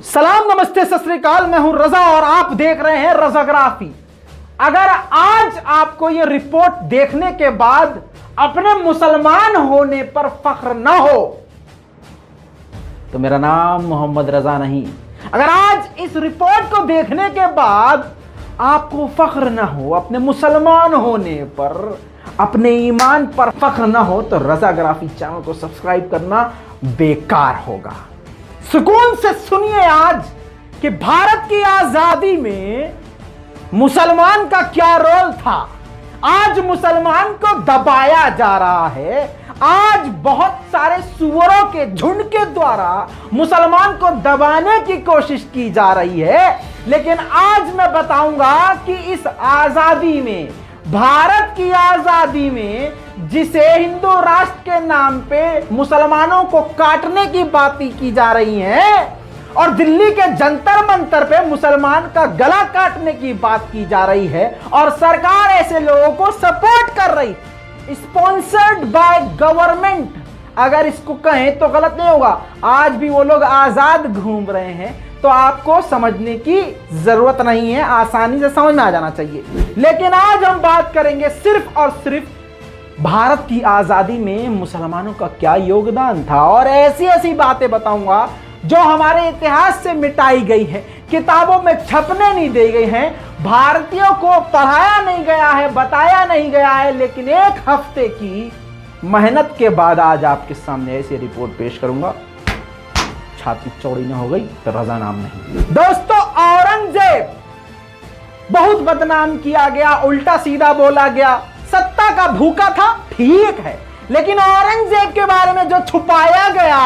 सलाम नमस्ते सत श्री अकाल, मैं हूं रजा और आप देख रहे हैं रजाग्राफी। अगर आज आपको यह रिपोर्ट देखने के बाद अपने मुसलमान होने पर फख्र ना हो तो मेरा नाम मोहम्मद रजा नहीं। अगर आज इस रिपोर्ट को देखने के बाद आपको फख्र ना हो अपने मुसलमान होने पर, अपने ईमान पर फख्र ना हो तो रजाग्राफी चैनल को सब्सक्राइब करना बेकार होगा। सुकून से सुनिए आज कि भारत की आजादी में मुसलमान का क्या रोल था। आज मुसलमान को दबाया जा रहा है। आज बहुत सारे सुअरों के झुंड के द्वारा मुसलमान को दबाने की कोशिश की जा रही है। लेकिन आज मैं बताऊंगा कि इस आजादी में, भारत की आजादी में, जिसे हिंदू राष्ट्र के नाम पे मुसलमानों को काटने की बातें की जा रही हैं और दिल्ली के जंतर मंतर पे मुसलमान का गला काटने की बात की जा रही है और सरकार ऐसे लोगों को सपोर्ट कर रही, स्पॉन्सर्ड बाय गवर्नमेंट, अगर इसको कहें तो गलत नहीं होगा। आज भी वो लोग आजाद घूम रहे हैं तो आपको समझने की जरूरत नहीं है, आसानी से समझ में आ जाना चाहिए। लेकिन आज हम बात करेंगे सिर्फ और सिर्फ भारत की आजादी में मुसलमानों का क्या योगदान था और ऐसी ऐसी बातें बताऊंगा जो हमारे इतिहास से मिटाई गई है, किताबों में छपने नहीं दी गई हैं, भारतीयों को पढ़ाया नहीं गया है, बताया नहीं गया है। लेकिन एक हफ्ते की मेहनत के बाद आज आपके सामने ऐसी रिपोर्ट पेश करूंगा। छाती चौड़ी न हो गई तो रजा नाम नहीं। दोस्तों, औरंगजेब बहुत बदनाम किया गया, उल्टा सीधा बोला गया, सत्ता का भूखा था, ठीक है। लेकिन औरंगजेब के बारे में जो छुपाया गया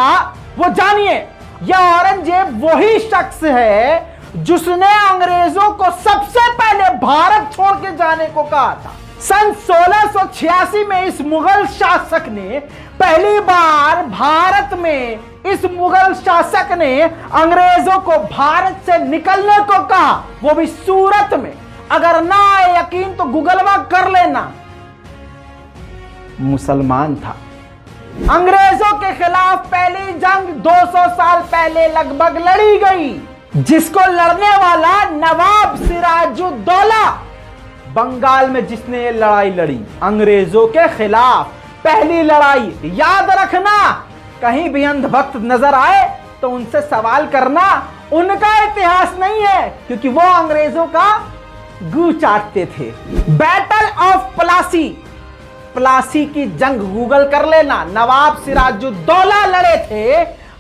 वो जानिए। यह औरंगजेब वही शख्स है जिसने अंग्रेजों को सबसे पहले भारत छोड़ के जाने को कहा था। सन 1686 में इस मुगल शासक ने पहली बार भारत में, इस मुगल शासक ने अंग्रेजों को भारत से निकलने को कहा, वो भी सूरत में। अगर ना आए यकीन तो गूगलवा कर लेना। मुसलमान था। अंग्रेजों के खिलाफ पहली जंग 200 साल पहले लगभग लड़ी गई, जिसको लड़ने वाला नवाब सिराजुद्दौला, बंगाल में जिसने ये लड़ाई लड़ी अंग्रेजों के खिलाफ, पहली लड़ाई। याद रखना, कहीं भी अंधभक्त नजर आए तो उनसे सवाल करना, उनका इतिहास नहीं है, क्योंकि वो अंग्रेजों का गू चाटते थे। बैटल ऑफ प्लासी, प्लासी की जंग गूगल कर लेना, नवाब सिराजुद्दौला लड़े थे।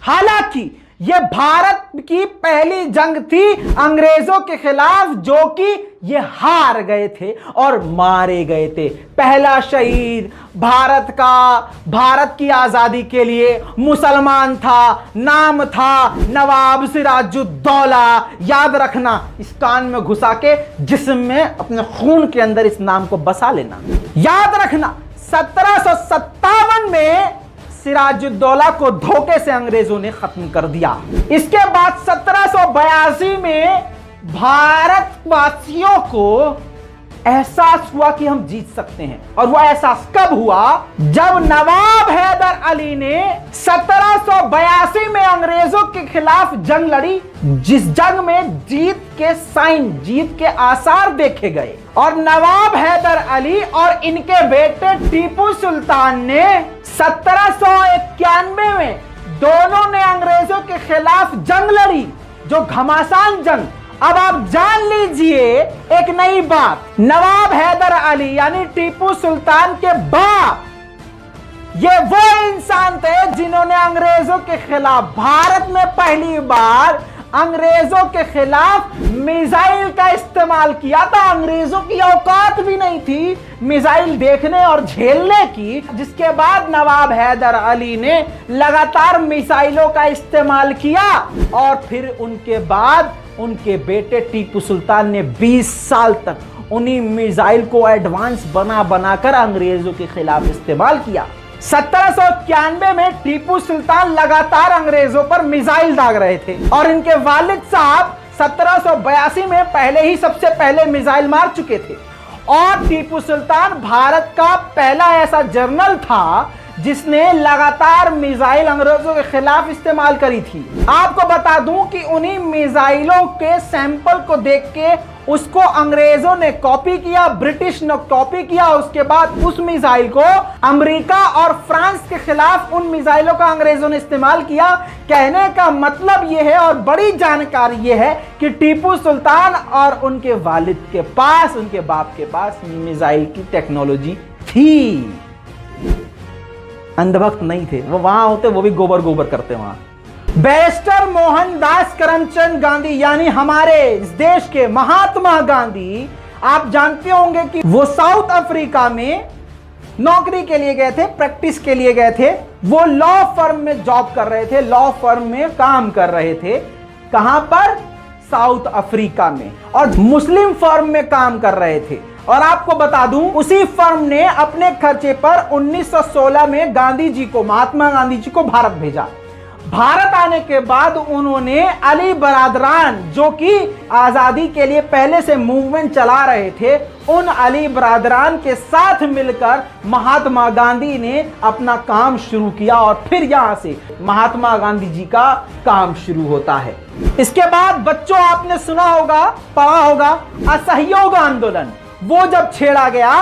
हालांकि यह भारत की पहली जंग थी अंग्रेजों के खिलाफ, जो कि ये हार गए थे और मारे गए थे। पहला शहीद भारत का, भारत की आजादी के लिए मुसलमान था, नाम था नवाब सिराजुद्दौला। याद रखना, इस कान में घुसा के जिस्म में अपने खून के अंदर इस नाम को बसा लेना। याद रखना, 1757 में सिराजुद्दौला को धोखे से अंग्रेजों ने खत्म कर दिया। इसके बाद 1782 में भारतवासियों को एहसास हुआ कि हम जीत सकते हैं। और वह एहसास कब हुआ? जब नवाब हैदर अली ने 1782 में अंग्रेजों के खिलाफ जंग लड़ी, जिस जंग में जीत के साइन, जीत के आसार देखे गए। और नवाब हैदर अली और इनके बेटे टीपू सुल्तान ने 1791 में दोनों ने अंग्रेजों के खिलाफ जंग लड़ी, जो घमासान जंग। अब आप जान लीजिए एक नई बात, नवाब हैदर अली यानी टीपू सुल्तान के बाप, ये वो इंसान थे जिन्होंने अंग्रेजों के खिलाफ, भारत में पहली बार अंग्रेजों के खिलाफ मिसाइल का इस्तेमाल किया था। अंग्रेजों की औकात भी नहीं थी मिसाइल देखने और झेलने की, जिसके बाद नवाब हैदर अली ने लगातार मिसाइलों का इस्तेमाल किया। और फिर उनके बाद उनके बेटे टीपू सुल्तान ने 20 साल तक उन्हीं मिसाइल को एडवांस बना बनाकर अंग्रेजों के खिलाफ इस्तेमाल किया। 1791 में टीपू सुल्तान लगातार अंग्रेजों पर मिसाइल दाग रहे थे और इनके वालिद साहब 1782 में पहले ही सबसे पहले मिसाइल मार चुके थे। और टीपू सुल्तान भारत का पहला ऐसा जनरल था जिसने लगातार मिसाइल अंग्रेजों के खिलाफ इस्तेमाल करी थी। आपको बता दूं कि उन्हीं मिसाइलों के सैंपल को देख के उसको अंग्रेजों ने कॉपी किया, ब्रिटिश ने कॉपी किया। उसके बाद उस मिसाइल को अमेरिका और फ्रांस के खिलाफ उन मिसाइलों का अंग्रेजों ने इस्तेमाल किया। कहने का मतलब यह है और बड़ी जानकारी यह है कि टीपू सुल्तान और उनके वालिद के पास, उनके बाप के पास मिसाइल की टेक्नोलॉजी थी। अंधभक्त नहीं थे वो, वहां होते वो भी गोबर गोबर करते वहां। बैरिस्टर मोहनदास करमचंद गांधी यानी हमारे इस देश के महात्मा गांधी, आप जानते होंगे कि वो साउथ अफ्रीका में नौकरी के लिए गए थे, प्रैक्टिस के लिए गए थे। वो लॉ फर्म में जॉब कर रहे थे, लॉ फर्म में काम कर रहे थे। कहां पर? साउथ अफ्रीका में। और मुस्लिम फर्म में काम कर रहे थे। और आपको बता दूं, उसी फर्म ने अपने खर्चे पर 1916 में गांधी जी को, महात्मा गांधी जी को भारत भेजा। भारत आने के बाद उन्होंने अली बरादरान, जो कि आजादी के लिए पहले से मूवमेंट चला रहे थे, उन अली बरादरान के साथ मिलकर महात्मा गांधी ने अपना काम शुरू किया। और फिर यहां से महात्मा गांधी जी का काम शुरू होता है। इसके बाद बच्चों आपने सुना होगा, पढ़ा होगा, असहयोग आंदोलन। वो जब छेड़ा गया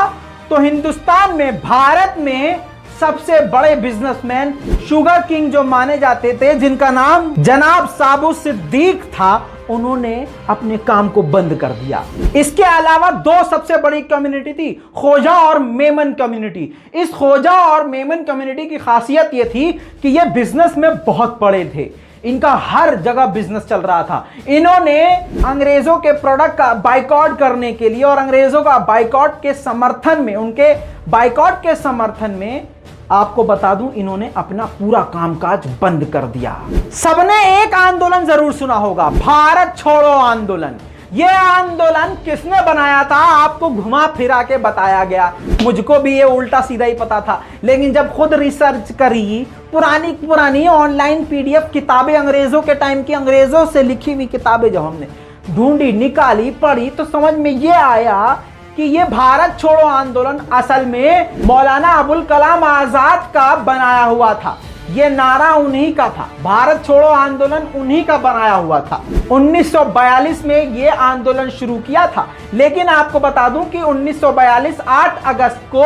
तो हिंदुस्तान में, भारत में सबसे बड़े बिजनेसमैन, शुगर किंग जो माने जाते थे, जिनका नाम जनाब साबू सिद्दीक था, उन्होंने अपने काम को बंद कर दिया। इसके अलावा दो सबसे बड़ी कम्युनिटी थी, खोजा और मेमन कम्युनिटी। इस खोजा और मेमन कम्युनिटी की खासियत यह थी कि ये बिजनेस में बहुत बड़े थे। इनका हर जगह बिजनेस चल रहा था। इन्होंने अंग्रेजों के प्रोडक्ट का बाइकआउट करने के लिए और अंग्रेजों का बाइकआउट के समर्थन में, उनके बाइकआउट के समर्थन में, आपको बता दूं, इन्होंने अपना पूरा कामकाज बंद कर दिया। सबने एक आंदोलन जरूर सुना होगा, भारत छोड़ो आंदोलन। यह आंदोलन किसने बनाया था? आपको घुमा फिरा के बताया गया। मुझको भी ये उल्टा सीधा ही पता था, लेकिन जब खुद रिसर्च करी, पुरानी ऑनलाइन पीडीएफ किताबें, अंग्रेजों के टाइम की अंग्रेजों से लिखी हुई किताबें जब हमने ढूंढी, निकाली, पढ़ी, तो समझ में ये आया कि ये भारत छोड़ो आंदोलन असल में मौलाना अबुल कलाम आजाद का बनाया हुआ था। ये नारा उन्हीं का था, भारत छोड़ो आंदोलन उन्हीं का बनाया हुआ था। 1942 में ये आंदोलन शुरू किया था। लेकिन आपको बता दूं कि 1942 8 अगस्त को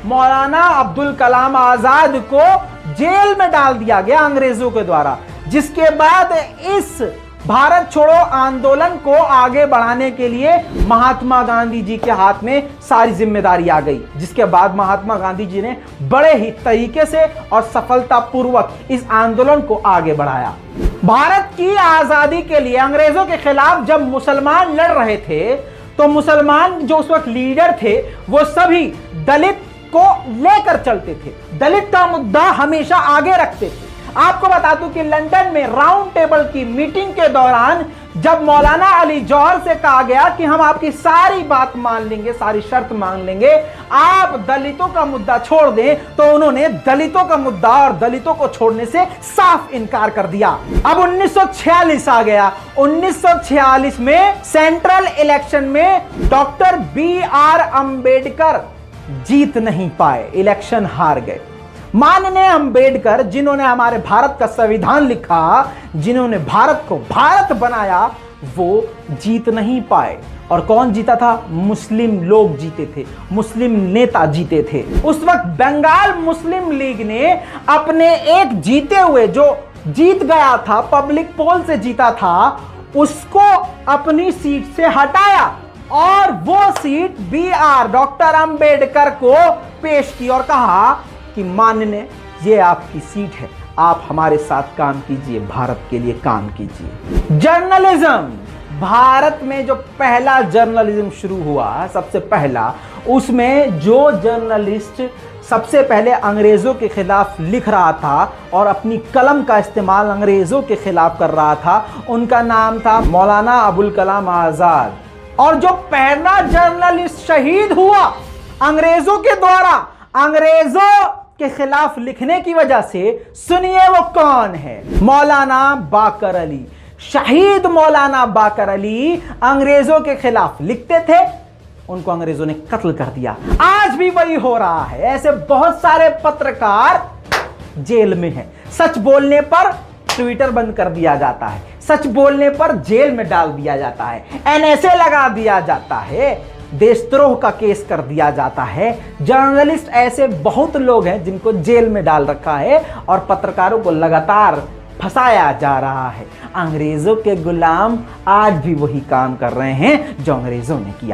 मौलाना अब्दुल कलाम आजाद को जेल में डाल दिया गया अंग्रेजों के द्वारा। जिसके बाद इस भारत छोड़ो आंदोलन को आगे बढ़ाने के लिए महात्मा गांधी जी के हाथ में सारी जिम्मेदारी आ गई। जिसके बाद महात्मा गांधी जी ने बड़े ही तरीके से और सफलतापूर्वक इस आंदोलन को आगे बढ़ाया। भारत की आजादी के लिए अंग्रेजों के खिलाफ जब मुसलमान लड़ रहे थे, तो मुसलमान जो उस वक्त लीडर थे, वो सभी दलित को लेकर चलते थे, दलित का मुद्दा हमेशा आगे रखते थे। आपको बता दूं कि लंदन में राउंड टेबल की मीटिंग के दौरान जब मौलाना अली जौहर से कहा गया कि हम आपकी सारी बात मान लेंगे, सारी शर्त मान लेंगे, आप दलितों का मुद्दा छोड़ दें, तो उन्होंने दलितों का मुद्दा और दलितों को छोड़ने से साफ इनकार कर दिया। अब 1946 आ गया। 1946 में सेंट्रल इलेक्शन में डॉक्टर BR अंबेडकर जीत नहीं पाए, इलेक्शन हार गए। माननीय अंबेडकर, जिन्होंने हमारे भारत का संविधान लिखा, जिन्होंने भारत को भारत बनाया, वो जीत नहीं पाए। और कौन जीता था? मुस्लिम लोग जीते थे, मुस्लिम नेता जीते थे। उस वक्त बंगाल मुस्लिम लीग ने अपने एक जीते हुए, जो जीत गया था, पब्लिक पोल से जीता था, उसको अपनी सीट से हटाया और वो सीट BR डॉक्टर अंबेडकर को पेश की और कहा कि माननीय, ये आपकी सीट है, आप हमारे साथ काम कीजिए, भारत के लिए काम कीजिए। जर्नलिज्म, भारत में जो पहला जर्नलिज्म शुरू हुआ, सबसे पहला, उसमें जो जर्नलिस्ट सबसे पहले अंग्रेजों के खिलाफ लिख रहा था और अपनी कलम का इस्तेमाल अंग्रेजों के खिलाफ कर रहा था, उनका नाम था मौलाना अबुल कलाम आजाद। और जो पहला जर्नलिस्ट शहीद हुआ अंग्रेजों के द्वारा, अंग्रेजों के खिलाफ लिखने की वजह से, सुनिए वो कौन है? मौलाना बाकर अली। शहीद मौलाना बाकर अली अंग्रेजों के खिलाफ लिखते थे, उनको अंग्रेजों ने कत्ल कर दिया। आज भी वही हो रहा है। ऐसे बहुत सारे पत्रकार जेल में है। सच बोलने पर ट्विटर बंद कर दिया जाता है, सच बोलने पर जेल में डाल दिया जाता है, एनएसए लगा दिया जाता है, देशद्रोह का केस कर दिया जाता है। जर्नलिस्ट ऐसे बहुत लोग हैं जिनको जेल में डाल रखा है और पत्रकारों को लगातार फंसाया जा रहा है। अंग्रेजों के गुलाम आज भी वही काम कर रहे हैं जो अंग्रेजों ने किया।